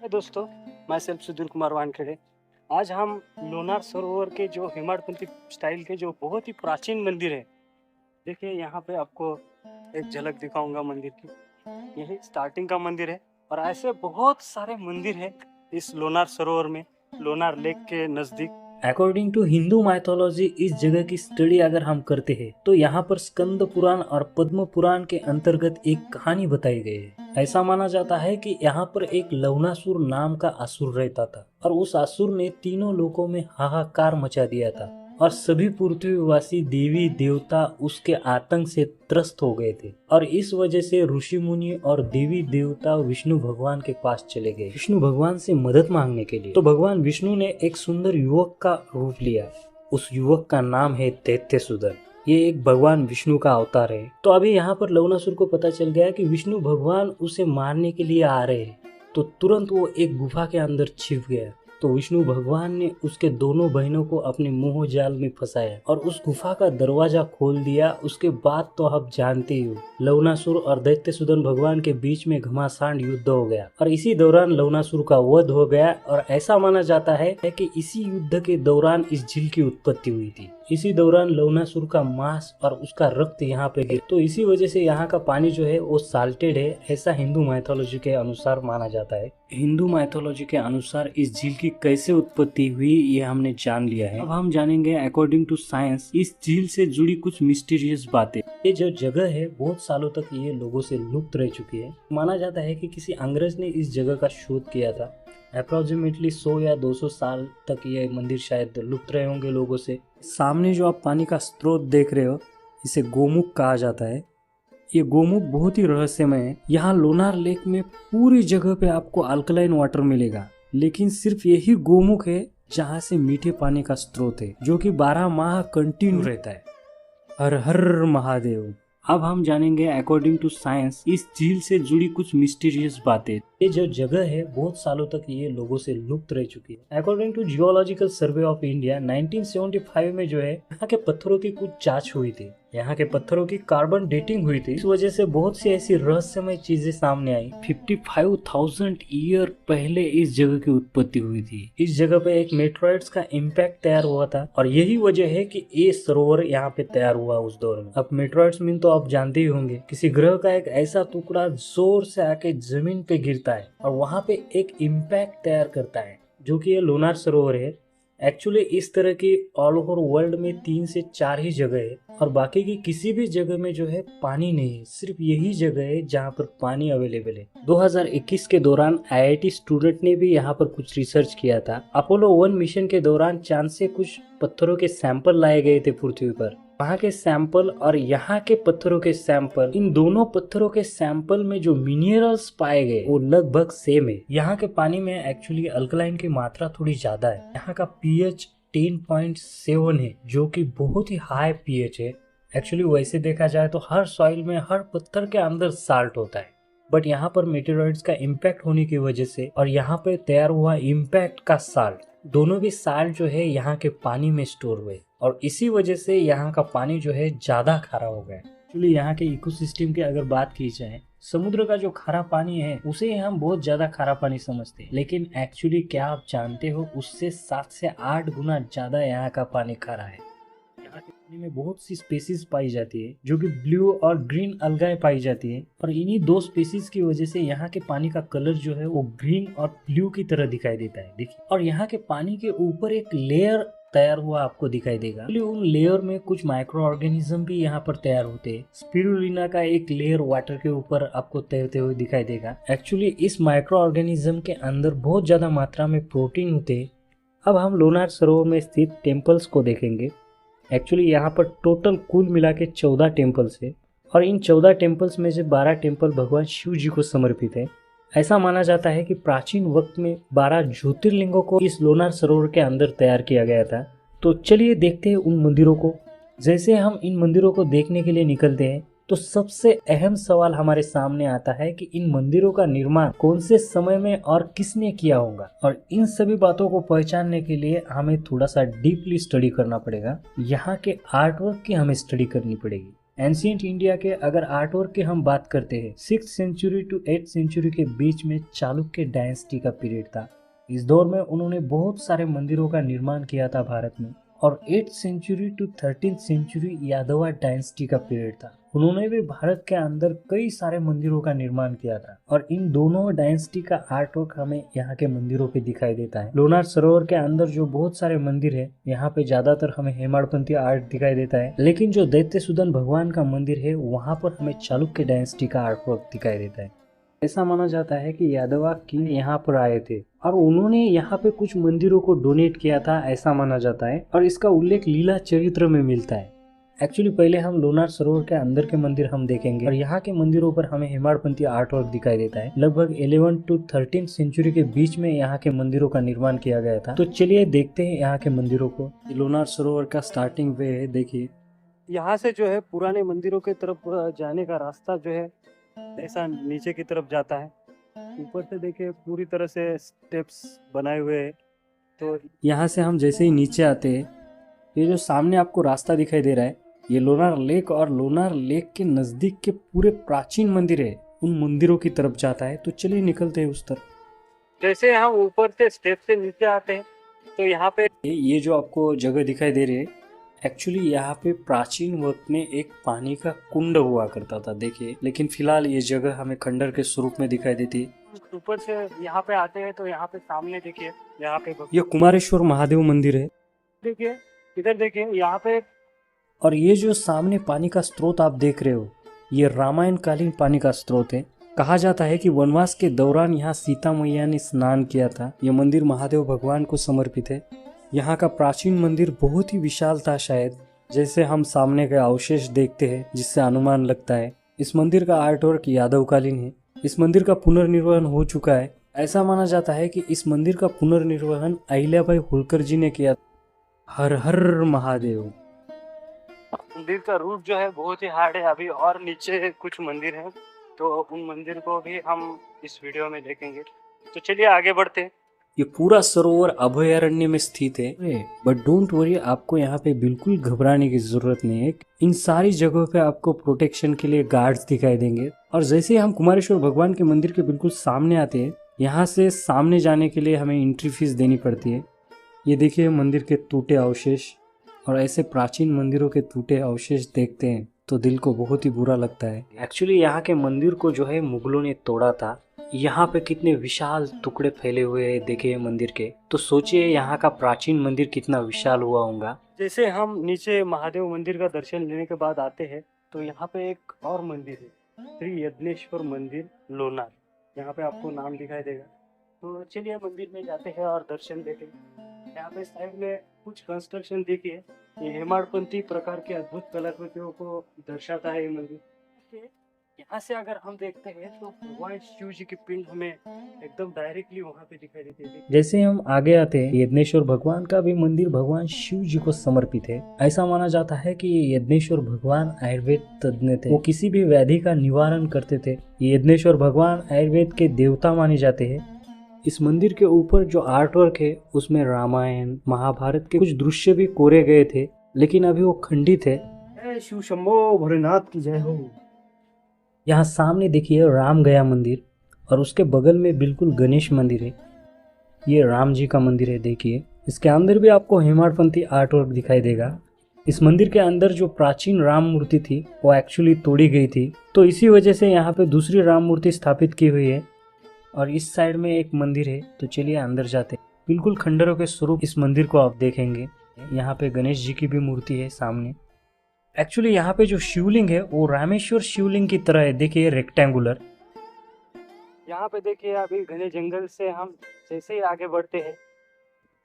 दोस्तों, मैं सेल्फ सुधीर कुमार वानखेड़े। आज हम लोनार सरोवर के जो हेमाडपंथी स्टाइल के जो बहुत ही प्राचीन मंदिर है, देखिए यहाँ पे आपको एक झलक दिखाऊंगा मंदिर की। यही स्टार्टिंग का मंदिर है और ऐसे बहुत सारे मंदिर है इस लोनार सरोवर में, लोनार लेक के नजदीक। अकॉर्डिंग टू हिंदू माइथोलॉजी इस जगह की स्टडी अगर हम करते हैं तो यहाँ पर स्कंद पुराण और पद्म पुराण के अंतर्गत एक कहानी बताई गई है। ऐसा माना जाता है कि यहाँ पर एक लवणासुर नाम का असुर रहता था और उस असुर ने तीनों लोकों में हाहाकार मचा दिया था और सभी पृथ्वीवासी देवी देवता उसके आतंक से त्रस्त हो गए थे और इस वजह से ऋषि मुनि और देवी देवता विष्णु भगवान के पास चले गए विष्णु भगवान से मदद मांगने के लिए। तो भगवान विष्णु ने एक सुंदर युवक का रूप लिया। उस युवक का नाम है दैत्यसूदन। ये एक भगवान विष्णु का अवतार है। तो अभी यहाँ पर लवणासुर को पता चल गया कि विष्णु भगवान उसे मारने के लिए आ रहे हैं, तो तुरंत वो एक गुफा के अंदर छिप गया। तो विष्णु भगवान ने उसके दोनों बहनों को अपने मोह जाल में फंसाया और उस गुफा का दरवाजा खोल दिया। उसके बाद तो आप जानते ही हो, लवणासुर और दैत्यसूदन भगवान के बीच में घमासान युद्ध हो गया और इसी दौरान लवणासुर का वध हो गया। और ऐसा माना जाता है कि इसी युद्ध के दौरान इस झील की उत्पत्ति हुई थी। इसी दौरान लवणासुर का मांस और उसका रक्त यहाँ पे गिर, तो इसी वजह से यहाँ का पानी जो है वो साल्टेड है, ऐसा हिंदू माइथोलॉजी के अनुसार माना जाता है। हिंदू माइथोलॉजी के अनुसार इस झील की कैसे उत्पत्ति हुई ये हमने जान लिया है। अब हम जानेंगे अकॉर्डिंग टू साइंस इस झील से जुड़ी कुछ मिस्टीरियस बातें। ये जो जगह है बहुत सालों तक ये लोगों से लुप्त रह चुकी है। माना जाता है कि किसी अंग्रेज ने इस जगह का शोध किया था। अप्रोक्सीमेटली 100 या 200 साल तक ये मंदिर शायद लुप्त रहे होंगे लोगों से। सामने जो आप पानी का स्रोत देख रहे हो इसे गोमुख कहा जाता है। ये गोमुख बहुत ही रहस्यमय है। यहाँ लोनार लेक में पूरी जगह पे आपको अल्कलाइन वाटर मिलेगा, लेकिन सिर्फ यही गोमुख है जहाँ से मीठे पानी का स्रोत है जो कि 12 माह कंटिन्यू रहता है। हर हर महादेव। अब हम जानेंगे अकॉर्डिंग टू साइंस इस झील से जुड़ी कुछ मिस्टीरियस बातें। ये जो जगह है बहुत सालों तक ये लोगों से लुप्त रह चुकी है। According to geological survey of India 1975 में जो है यहाँ के पत्थरों की कुछ जांच हुई थी। यहाँ के पत्थरों की कार्बन डेटिंग हुई थी। इस वजह से बहुत सी ऐसी रहस्यमय चीजें सामने आई। 55,000 ईयर पहले इस जगह की उत्पत्ति हुई थी। इस जगह पे एक मेट्रॉइड्स का इम्पैक्ट तैयार हुआ था और यही वजह है कि ये सरोवर यहाँ पे तैयार हुआ उस दौर में। अब मेट्रॉइड्स मीन तो आप जानते ही होंगे, किसी ग्रह का एक ऐसा टुकड़ा जोर से आके जमीन पे गिरता है और वहां पे एक इम्पैक्ट तैयार करता है, जो कि ये लोनार सरोवर है। एक्चुअली इस तरह की ऑल ओवर वर्ल्ड में 3 से 4 ही जगह है और बाकी की किसी भी जगह में जो है पानी नहीं है। सिर्फ यही जगह है जहाँ पर पानी अवेलेबल है। 2021 के दौरान IIT स्टूडेंट ने भी यहाँ पर कुछ रिसर्च किया था। अपोलो 1 मिशन के दौरान चांद से कुछ पत्थरों के सैंपल लाए गए थे पृथ्वी पर। वहाँ के सैंपल और यहाँ के पत्थरों के सैंपल, इन दोनों पत्थरों के सैंपल में जो मिनरल्स पाए गए वो लगभग सेम है। यहाँ के पानी में एक्चुअली अल्कलाइन की मात्रा थोड़ी ज्यादा है। यहाँ का pH 10.7 है, जो कि बहुत ही हाई pH है। एक्चुअली वैसे देखा जाए तो हर सॉइल में हर पत्थर के अंदर साल्ट होता है, बट यहाँ पर मेटेरॉइड्स का इम्पैक्ट होने की वजह से और यहाँ पे तैयार हुआ इम्पैक्ट का साल्ट, दोनों भी साल्ट जो है यहाँ के पानी में स्टोर हुए और इसी वजह से यहाँ का पानी जो है ज्यादा खारा हो गया। एक्चुअली यहाँ के इकोसिस्टम की अगर बात की जाए, समुद्र का जो खारा पानी है उसे हम बहुत ज्यादा खारा पानी समझते हैं, लेकिन एक्चुअली क्या आप जानते हो उससे 7 से 8 गुना ज्यादा यहाँ का पानी खारा है। यहाँ के पानी में बहुत सी स्पीसीज पाई जाती है जो कि ब्लू और ग्रीन अलगाए पाई जाती है और इन्हीं 2 स्पीसीज की वजह से यहाँ के पानी का कलर जो है वो ग्रीन और ब्लू की तरह दिखाई देता है। देखिए, और यहाँ के पानी के ऊपर एक लेयर तैयार हुआ आपको दिखाई देगा। उन लेयर में कुछ माइक्रो ऑर्गेनिज्म भी यहाँ पर तैयार होते हैं। स्पिरुलिना का एक लेयर वाटर के ऊपर आपको तैरते हुए दिखाई देगा। एक्चुअली इस माइक्रो ऑर्गेनिज्म के अंदर बहुत ज्यादा मात्रा में प्रोटीन होते हैं। अब हम लोनार सरोवर में स्थित टेम्पल्स को देखेंगे। एक्चुअली यहाँ पर टोटल कुल मिला के 14 टेम्पल्स है और इन 14 टेम्पल्स में से 12 टेम्पल भगवान शिव जी को समर्पित है। ऐसा माना जाता है कि प्राचीन वक्त में 12 ज्योतिर्लिंगों को इस लोनार सरोवर के अंदर तैयार किया गया था। तो चलिए देखते हैं उन मंदिरों को। जैसे हम इन मंदिरों को देखने के लिए निकलते हैं तो सबसे अहम सवाल हमारे सामने आता है कि इन मंदिरों का निर्माण कौन से समय में और किसने किया होगा, और इन सभी बातों को पहचानने के लिए हमें थोड़ा सा डीपली स्टडी करना पड़ेगा। यहाँ के आर्टवर्क की हमें स्टडी करनी पड़ेगी। एंशियंट इंडिया के अगर आर्ट वर्क की हम बात करते हैं, 6th century to 8th century के बीच में चालुक्य डायनेस्टी का पीरियड था। इस दौर में उन्होंने बहुत सारे मंदिरों का निर्माण किया था भारत में। और 8th century to 13th century Yadava dynasty का पीरियड था। उन्होंने भी भारत के अंदर कई सारे मंदिरों का निर्माण किया था और इन दोनों डायनेस्टी का आर्ट वर्क हमें यहाँ के मंदिरों पे दिखाई देता है। लोनार सरोवर के अंदर जो बहुत सारे मंदिर है, यहाँ पे ज्यादातर हमें हेमाड़पंथी आर्ट दिखाई देता है, लेकिन जो दैत्यसूदन भगवान का मंदिर है वहाँ पर हमें चालुक्य डायनेस्टी का आर्ट वर्क दिखाई देता है। ऐसा माना जाता है कि यादवा किंग यहाँ पर आए थे और उन्होंने यहाँ पे कुछ मंदिरों को डोनेट किया था, ऐसा माना जाता है और इसका उल्लेख लीला चरित्र में मिलता है। एक्चुअली पहले हम लोनार सरोवर के अंदर के मंदिर हम देखेंगे और यहाँ के मंदिरों पर हमें हेमाड़पंथी आर्ट वर्क दिखाई देता है। लगभग 11 to 13 सेंचुरी के बीच में यहाँ के मंदिरों का निर्माण किया गया था। तो चलिए देखते हैं यहाँ के मंदिरों को। लोनार सरोवर का स्टार्टिंग वे है, देखिए यहाँ से जो है पुराने मंदिरों की तरफ जाने का रास्ता जो है ऐसा नीचे की तरफ जाता है। ऊपर से देखिए पूरी तरह से स्टेप्स बनाए हुए हैं। तो यहाँ से हम जैसे ही नीचे आते हैं, ये जो सामने आपको रास्ता दिखाई दे रहा है, ये लोनार लेक और लोनार लेक के नज़दीक के पूरे प्राचीन मंदिर है, उन मंदिरों की तरफ जाता है। तो चलिए निकलते हैं उस तरफ। जैसे हम ऊपर से स्टेप से नीचे आते हैं तो यहाँ पे ये जो आपको जगह दिखाई दे रही है, एक्चुअली यहाँ पे प्राचीन वक्त में एक पानी का कुंड हुआ करता था, देखिए। लेकिन फिलहाल ये जगह हमें खंडर के स्वरूप में दिखाई देती है। ऊपर से यहाँ पे आते हैं तो यहाँ पे सामने देखिए, यहाँ पे ये कुमारेश्वर महादेव मंदिर है, देखिए, इधर देखिए यहाँ पे। और ये जो सामने पानी का स्रोत आप देख रहे हो, ये रामायण कालीन पानी का स्रोत है। कहा जाता है कि वनवास के दौरान यहाँ सीता मैया ने स्नान किया था। यह मंदिर महादेव भगवान को समर्पित है। यहाँ का प्राचीन मंदिर बहुत ही विशाल था, शायद जैसे हम सामने के अवशेष देखते हैं जिससे अनुमान लगता है। इस मंदिर का आर्ट वर्क यादवकालीन है। इस मंदिर का पुनर्निर्माण हो चुका है। ऐसा माना जाता है कि इस मंदिर का पुनर्निर्माण अहिल्याबाई होलकर जी ने किया। हर हर महादेव। मंदिर का रूट जो है बहुत ही हार्ड है। अभी और नीचे कुछ मंदिर हैं तो उन मंदिर को भी हम इस वीडियो में देखेंगे। तो चलिए आगे बढ़ते हैं। ये पूरा सरोवर अभयारण्य में स्थित है, बट डोंट वरी, आपको यहाँ पे बिल्कुल घबराने की जरूरत नहीं है। इन सारी जगहों पे आपको प्रोटेक्शन के लिए गार्ड्स दिखाई देंगे। और जैसे हम कुमारेश्वर भगवान के मंदिर के बिल्कुल सामने आते हैं, यहाँ से सामने जाने के लिए हमें एंट्री फीस देनी पड़ती है। ये देखिए मंदिर के टूटे अवशेष, और ऐसे प्राचीन मंदिरों के टूटे अवशेष देखते हैं तो दिल को बहुत ही बुरा लगता है। एक्चुअली यहाँ के मंदिर को जो है मुगलों ने तोड़ा था। यहाँ पे कितने विशाल टुकड़े फैले हुए हैं, देखिए मंदिर के। तो सोचिए यहाँ का प्राचीन मंदिर कितना विशाल हुआ होगा। जैसे हम नीचे महादेव मंदिर का दर्शन लेने के बाद आते हैं तो यहाँ पे एक और मंदिर है, श्री यज्ञेश्वर मंदिर लोनार। यहाँ पे आपको नाम दिखाई देगा। तो चलिए मंदिर में जाते हैं और दर्शन देखेंगे। यहाँ पे साइड में कुछ कंस्ट्रक्शन देखिए, ये हेमाड़पंथी प्रकार के अद्भुत कलाकृतियों को दर्शाता है ये मंदिर। यहाँ से अगर हम देखते हैं तो भगवान शिव जी की पिंड हमें एकदम डायरेक्टली वहाँ पे दिखाई देती है। जैसे हम आगे आते हैं, यज्ञेश्वर भगवान का भी मंदिर भगवान शिव जी को समर्पित है। ऐसा माना जाता है कि ये यज्ञेश्वर भगवान आयुर्वेद तज्ञ थे। वो किसी भी व्याधि का निवारण करते थे। ये यज्ञेश्वर भगवान आयुर्वेद के देवता माने जाते हैं। इस मंदिर के ऊपर जो आर्ट वर्क है उसमें रामायण महाभारत के कुछ दृश्य भी कोरे गए थे, लेकिन अभी वो खंडित है। शिव शंभो भोलेनाथ की जय हो। यहाँ सामने देखिए राम गया मंदिर और उसके बगल में बिल्कुल गणेश मंदिर है। ये राम जी का मंदिर है, देखिए। इसके अंदर भी आपको हेमाड़पंथी आर्ट वर्क दिखाई देगा। इस मंदिर के अंदर जो प्राचीन राम मूर्ति थी वो एक्चुअली तोड़ी गई थी, तो इसी वजह से यहाँ पे दूसरी राम मूर्ति स्थापित की हुई है। और इस साइड में एक मंदिर है, तो चलिए अंदर जाते हैं। बिल्कुल खंडरों के स्वरूप इस मंदिर को आप देखेंगे। यहाँ पे गणेश जी की भी मूर्ति है सामने। एक्चुअली यहाँ पे जो शिवलिंग है वो रामेश्वर शिवलिंग की तरह है, देखिए रेक्टेंगुलर। यहाँ पे देखिए अभी घने जंगल से हम जैसे ही आगे बढ़ते हैं,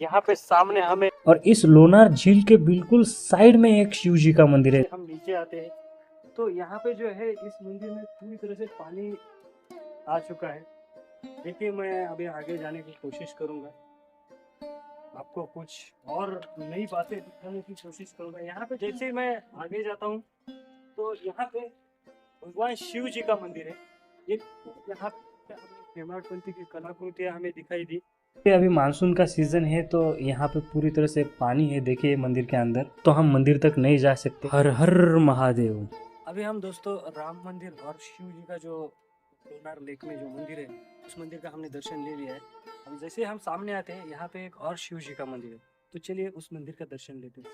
यहाँ पे सामने हमें, और इस लोनार झील के बिल्कुल साइड में एक शिव जी का मंदिर है। हम नीचे आते हैं तो यहाँ पे जो है इस मंदिर में पूरी तरह से पानी आ चुका है। देखिए मैं अभी आगे जाने की कोशिश करूँगा, आपको कुछ और नई बातें दिखाने की कोशिश करूँगा। यहाँ पे जैसे मैं आगे जाता हूँ तो यहाँ पे भगवान शिव जी का मंदिर है। ये यहाँ पे हेमाड़पंथी की कलाकृतियाँ हमें दिखाई दी। अभी मानसून का सीजन है तो यहाँ पे पूरी तरह से पानी है, देखिए मंदिर के अंदर। तो हम मंदिर तक नहीं जा सकते। हर हर महादेव। अभी हम दोस्तों राम मंदिर और शिव जी का जो लोनार लेक में जो मंदिर है, उस मंदिर का हमने दर्शन ले लिया है। अभी जैसे हम सामने आते हैं, यहाँ पे एक और शिव जी का मंदिर है, तो चलिए उस मंदिर का दर्शन लेते हैं।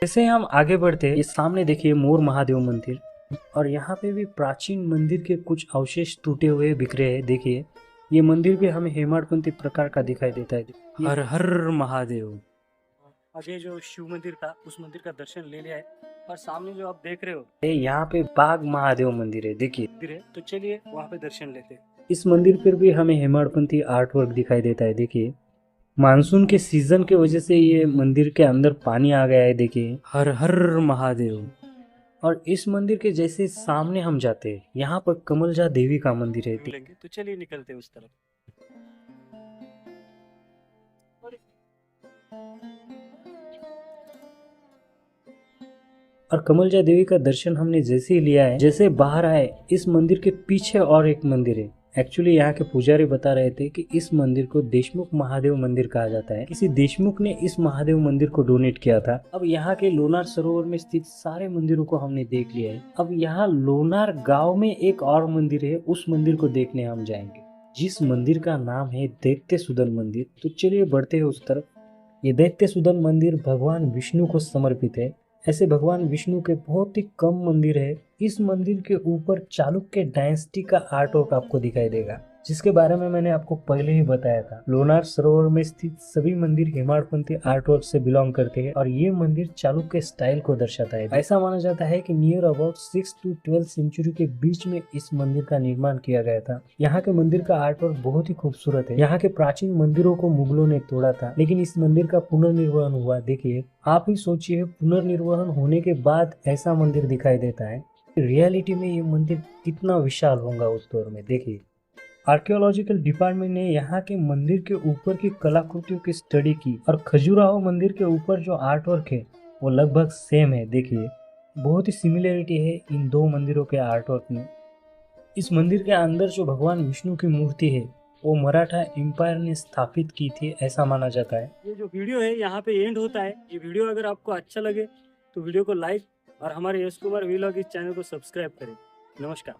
जैसे हम आगे बढ़ते हैं, ये सामने देखिए मोर महादेव मंदिर, और यहाँ पे भी प्राचीन मंदिर के कुछ अवशेष टूटे हुए बिखरे हैं। देखिए ये मंदिर भी हमें हेमाडपंथी प्रकार का दिखाई देता है। हर हर महादेव। आगे जो शिव मंदिर था, उस मंदिर का दर्शन ले लिया है, और सामने जो आप देख रहे हो यहाँ पे बाघ महादेव मंदिर है, देखिए। मंदिर है, तो चलिए वहाँ पे दर्शन लेते हैं। इस मंदिर पर भी हमें हेमाडपंथी आर्ट वर्क दिखाई देता है। देखिए मानसून के सीजन के वजह से ये मंदिर के अंदर पानी आ गया है। देखिए हर हर महादेव। और इस मंदिर के जैसे सामने हम जाते हैं, यहाँ पर कमलजा देवी का मंदिर है। मिलेंगे, तो चलिए निकलते हैं उस तरफ। और कमलजा देवी का दर्शन हमने जैसे ही लिया है, जैसे बाहर आए, इस मंदिर के पीछे और एक मंदिर है। एक्चुअली यहाँ के पुजारी बता रहे थे कि इस मंदिर को देशमुख महादेव मंदिर कहा जाता है। किसी देशमुख ने इस महादेव मंदिर को डोनेट किया था। अब यहाँ के लोनार सरोवर में स्थित सारे मंदिरों को हमने देख लिया है। अब यहाँ लोनार गांव में एक और मंदिर है, उस मंदिर को देखने हम जाएंगे, जिस मंदिर का नाम है दैत्य सुदन मंदिर। तो चलिए बढ़ते हैं उस तरफ। ये दैत्य सुदन मंदिर भगवान विष्णु को समर्पित है। ऐसे भगवान विष्णु के बहुत ही कम मंदिर है। इस मंदिर के ऊपर चालुक्य डायनेस्टी का आर्ट वर्क आपको दिखाई देगा, जिसके बारे में मैंने आपको पहले ही बताया था। लोनार सरोवर में स्थित सभी मंदिर हेमाडपंथी आर्ट वर्क से बिलोंग करते हैं, और ये मंदिर चालुक्य स्टाइल को दर्शाता है। ऐसा माना जाता है कि नियर अबाउट 6 to 12 सेंचुरी के बीच में इस मंदिर का निर्माण किया गया था। यहाँ के मंदिर का आर्ट वर्क बहुत ही खूबसूरत है। यहाँ के प्राचीन मंदिरों को मुगलों ने तोड़ा था, लेकिन इस मंदिर का पुनर्निर्माण हुआ। देखिए आप ही सोचिए, पुनर्निर्माण होने के बाद ऐसा मंदिर दिखाई देता है। रियलिटी में ये मंदिर कितना विशाल होगा उस दौर में। देखिए आर्कियोलॉजिकल डिपार्टमेंट ने यहाँ के मंदिर के ऊपर की कलाकृतियों की स्टडी की, और खजुराहो मंदिर के ऊपर जो आर्ट वर्क है वो लगभग सेम है। देखिए बहुत ही सिमिलरिटी है इन दो मंदिरों के आर्ट वर्क में। इस मंदिर के अंदर जो भगवान विष्णु की मूर्ति है वो मराठा एम्पायर ने स्थापित की थी, ऐसा माना जाता है। ये जो वीडियो है यहाँ पे एंड होता है। ये वीडियो अगर आपको अच्छा लगे तो वीडियो को लाइक और हमारे यश कुमार व्लॉग इस चैनल को सब्सक्राइब करें। नमस्कार।